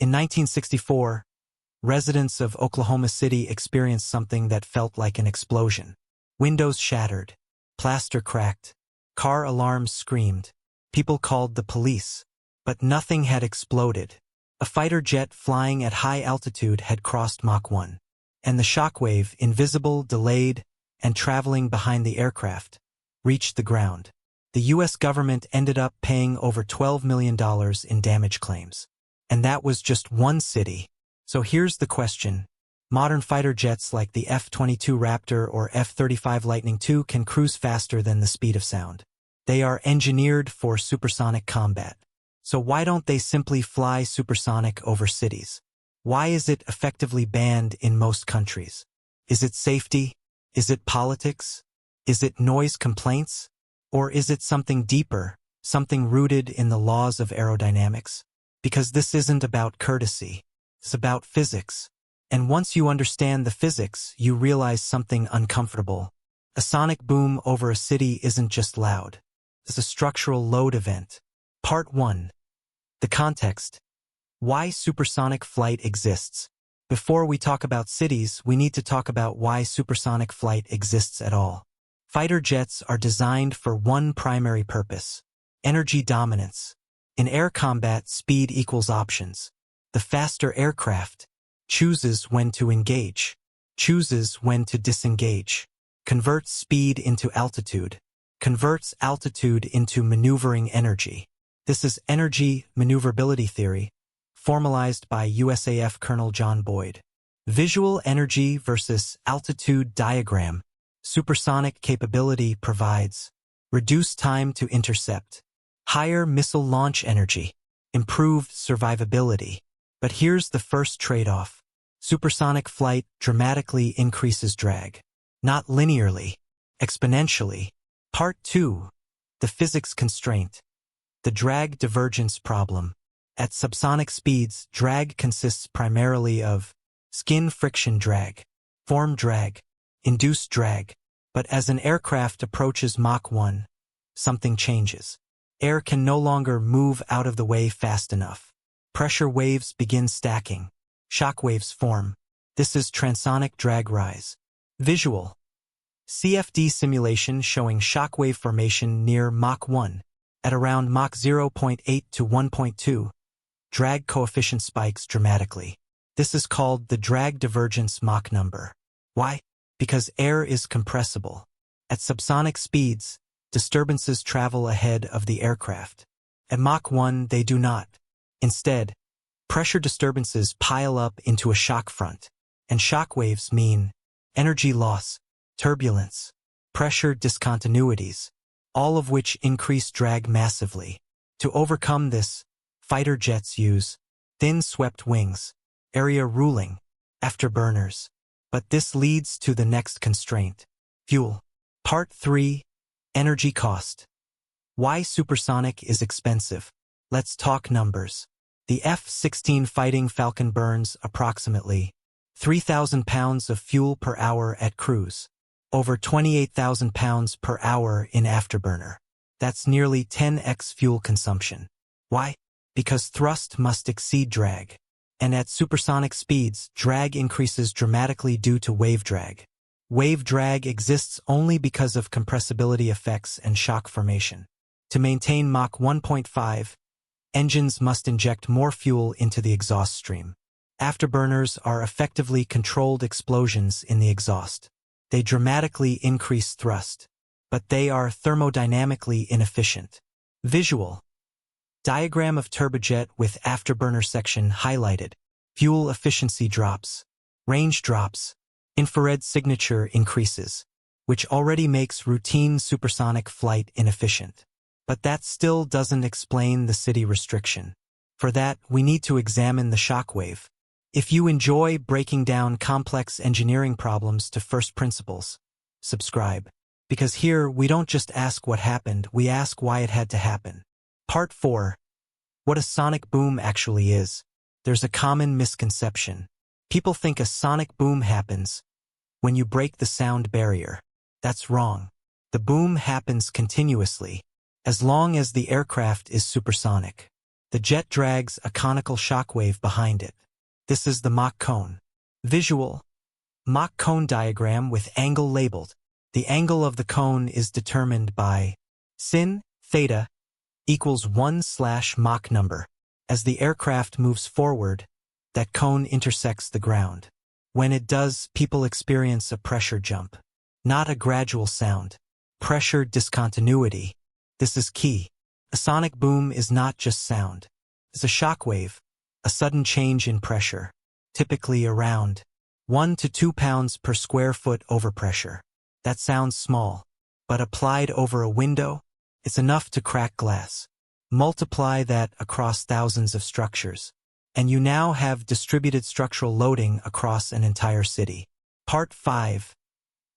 In 1964, residents of Oklahoma City experienced something that felt like an explosion. Windows shattered, plaster cracked, car alarms screamed. People called the police, but nothing had exploded. A fighter jet flying at high altitude had crossed Mach 1, and the shockwave, invisible, delayed, and traveling behind the aircraft, reached the ground. The U.S. government ended up paying over $12 million in damage claims. And that was just one city. So here's the question. Modern fighter jets like the F-22 Raptor or F-35 Lightning II can cruise faster than the speed of sound. They are engineered for supersonic combat. So why don't they simply fly supersonic over cities? Why is it effectively banned in most countries? Is it safety? Is it politics? Is it noise complaints? Or is it something deeper, something rooted in the laws of aerodynamics? Because this isn't about courtesy. It's about physics. And once you understand the physics, you realize something uncomfortable. A sonic boom over a city isn't just loud. It's a structural load event. Part 1. The context. Why supersonic flight exists. Before we talk about cities, we need to talk about why supersonic flight exists at all. Fighter jets are designed for one primary purpose: energy dominance. In air combat, speed equals options. The faster aircraft chooses when to engage, chooses when to disengage, converts speed into altitude, converts altitude into maneuvering energy. This is energy maneuverability theory, formalized by USAF Colonel John Boyd. Visual energy versus altitude diagram. Supersonic capability provides reduced time to intercept, higher missile launch energy, improved survivability. But here's the first trade-off. Supersonic flight dramatically increases drag. Not linearly, exponentially. Part 2. The physics constraint. The drag divergence problem. At subsonic speeds, drag consists primarily of skin friction drag, form drag, induced drag. But as an aircraft approaches Mach 1, something changes. Air can no longer move out of the way fast enough. Pressure waves begin stacking. Shock waves form. This is transonic drag rise. Visual. CFD simulation showing shockwave formation near Mach 1. At around Mach 0.8 to 1.2, drag coefficient spikes dramatically. This is called the drag divergence Mach number. Why? Because air is compressible. At subsonic speeds, disturbances travel ahead of the aircraft. At Mach 1, they do not. Instead, pressure disturbances pile up into a shock front, and shock waves mean energy loss, turbulence, pressure discontinuities, all of which increase drag massively. To overcome this, fighter jets use thin swept wings, area ruling, afterburners. But this leads to the next constraint: fuel. Part 3. Energy cost. Why supersonic is expensive. Let's talk numbers. The F-16 Fighting Falcon burns approximately 3,000 pounds of fuel per hour at cruise, over 28,000 pounds per hour in afterburner. That's nearly 10x fuel consumption. Why? Because thrust must exceed drag. And at supersonic speeds, drag increases dramatically due to wave drag. Wave drag exists only because of compressibility effects and shock formation. To maintain Mach 1.5, engines must inject more fuel into the exhaust stream. Afterburners are effectively controlled explosions in the exhaust. They dramatically increase thrust, but they are thermodynamically inefficient. Visual. Diagram of turbojet with afterburner section highlighted. Fuel efficiency drops. Range drops. Infrared signature increases, which already makes routine supersonic flight inefficient. But that still doesn't explain the city restriction. For that, we need to examine the shockwave. If you enjoy breaking down complex engineering problems to first principles, subscribe. Because here, we don't just ask what happened, we ask why it had to happen. Part 4. What a sonic boom actually is. There's a common misconception. People think a sonic boom happens when you break the sound barrier. That's wrong. The boom happens continuously, as long as the aircraft is supersonic. The jet drags a conical shockwave behind it. This is the Mach cone. Visual. Mach cone diagram with angle labeled. The angle of the cone is determined by sin theta equals 1/Mach number. As the aircraft moves forward, that cone intersects the ground. When it does, people experience a pressure jump. Not a gradual sound. Pressure discontinuity. This is key. A sonic boom is not just sound. It's a shockwave, a sudden change in pressure, typically around 1 to 2 pounds per square foot overpressure. That sounds small, but applied over a window, it's enough to crack glass. Multiply that across thousands of structures, and you now have distributed structural loading across an entire city. Part 5.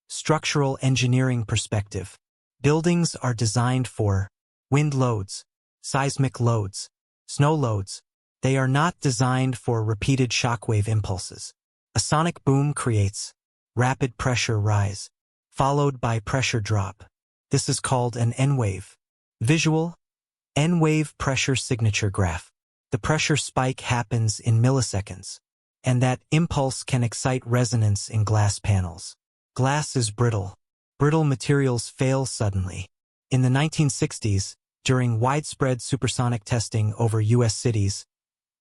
Structural engineering perspective. Buildings are designed for wind loads, seismic loads, snow loads. They are not designed for repeated shockwave impulses. A sonic boom creates rapid pressure rise, followed by pressure drop. This is called an N-wave. Visual. N-wave pressure signature graph. The pressure spike happens in milliseconds, and that impulse can excite resonance in glass panels. Glass is brittle. Brittle materials fail suddenly. In the 1960s, during widespread supersonic testing over U.S. cities,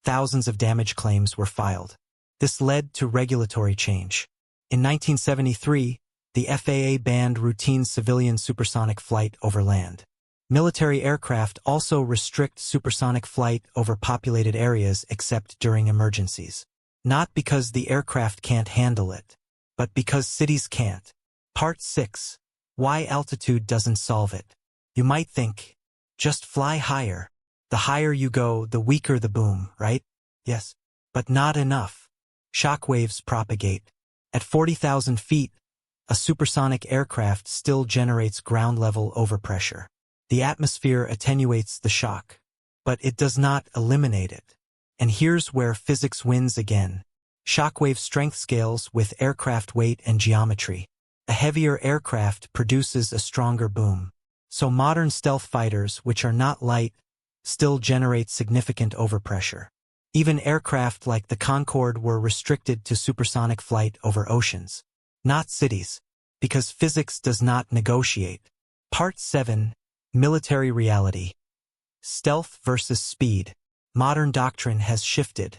thousands of damage claims were filed. This led to regulatory change. In 1973, the FAA banned routine civilian supersonic flight over land. Military aircraft also restrict supersonic flight over populated areas except during emergencies. Not because the aircraft can't handle it, but because cities can't. Part 6. Why altitude doesn't solve it. You might think, just fly higher. The higher you go, the weaker the boom, right? Yes. But not enough. Shockwaves propagate. At 40,000 feet, a supersonic aircraft still generates ground-level overpressure. The atmosphere attenuates the shock, but it does not eliminate it. And here's where physics wins again. Shockwave strength scales with aircraft weight and geometry. A heavier aircraft produces a stronger boom. So modern stealth fighters, which are not light, still generate significant overpressure. Even aircraft like the Concorde were restricted to supersonic flight over oceans, not cities, because physics does not negotiate. Part 7. Military reality. Stealth versus speed. Modern doctrine has shifted.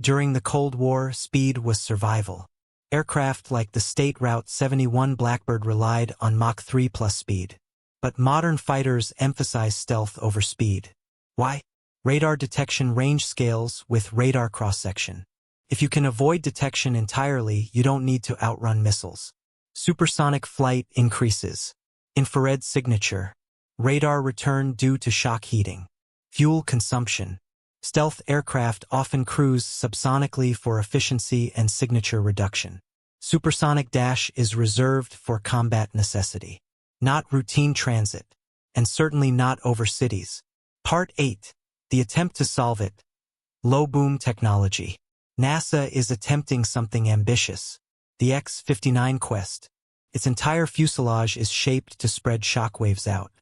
During the Cold War, speed was survival. Aircraft like the State Route 71 Blackbird relied on Mach 3 plus speed. But modern fighters emphasize stealth over speed. Why? Radar detection range scales with radar cross-section. If you can avoid detection entirely, you don't need to outrun missiles. Supersonic flight increases. Infrared signature. Radar return due to shock heating. Fuel consumption. Stealth aircraft often cruise subsonically for efficiency and signature reduction. Supersonic dash is reserved for combat necessity, not routine transit, and certainly not over cities. Part 8. The attempt to solve it. Low boom technology. NASA is attempting something ambitious. The X-59 Quest. Its entire fuselage is shaped to spread shockwaves out.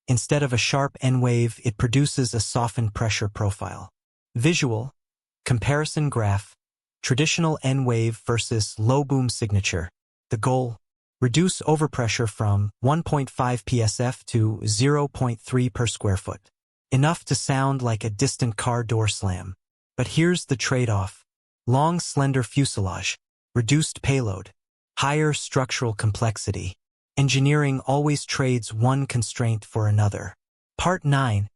Instead of a sharp N-wave, it produces a softened pressure profile. Visual. Comparison graph. Traditional N-wave versus low boom signature. The goal. Reduce overpressure from 1.5 psf to 0.3 per square foot. Enough to sound like a distant car door slam. But here's the trade-off. Long, slender fuselage. Reduced payload. Higher structural complexity. Engineering always trades one constraint for another. Part 9.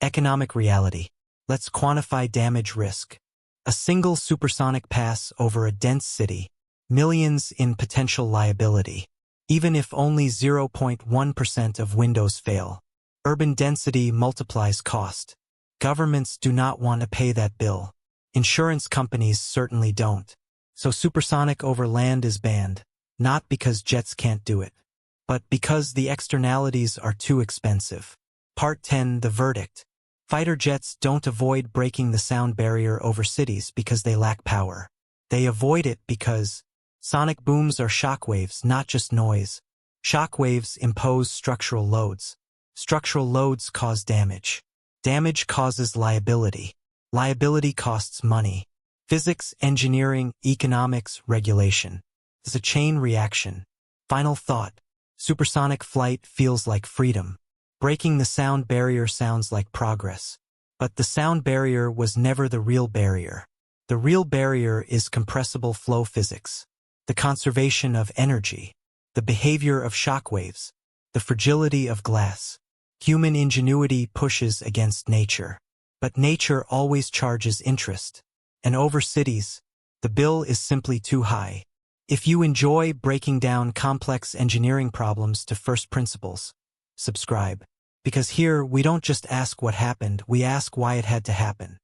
Economic reality. Let's quantify damage risk. A single supersonic pass over a dense city. Millions in potential liability. Even if only 0.1% of windows fail. Urban density multiplies cost. Governments do not want to pay that bill. Insurance companies certainly don't. So supersonic over land is banned, not because jets can't do it, but because the externalities are too expensive. Part 10. The verdict. Fighter jets don't avoid breaking the sound barrier over cities because they lack power. They avoid it because sonic booms are shockwaves, not just noise. Shockwaves impose structural loads. Structural loads cause damage. Damage causes liability. Liability costs money. Physics, engineering, economics, regulation. It's a chain reaction. Final thought. Supersonic flight feels like freedom. Breaking the sound barrier sounds like progress. But the sound barrier was never the real barrier. The real barrier is compressible flow physics, the conservation of energy, the behavior of shockwaves, the fragility of glass. Human ingenuity pushes against nature. But nature always charges interest. And over cities, the bill is simply too high. If you enjoy breaking down complex engineering problems to first principles, subscribe. Because here we don't just ask what happened, we ask why it had to happen.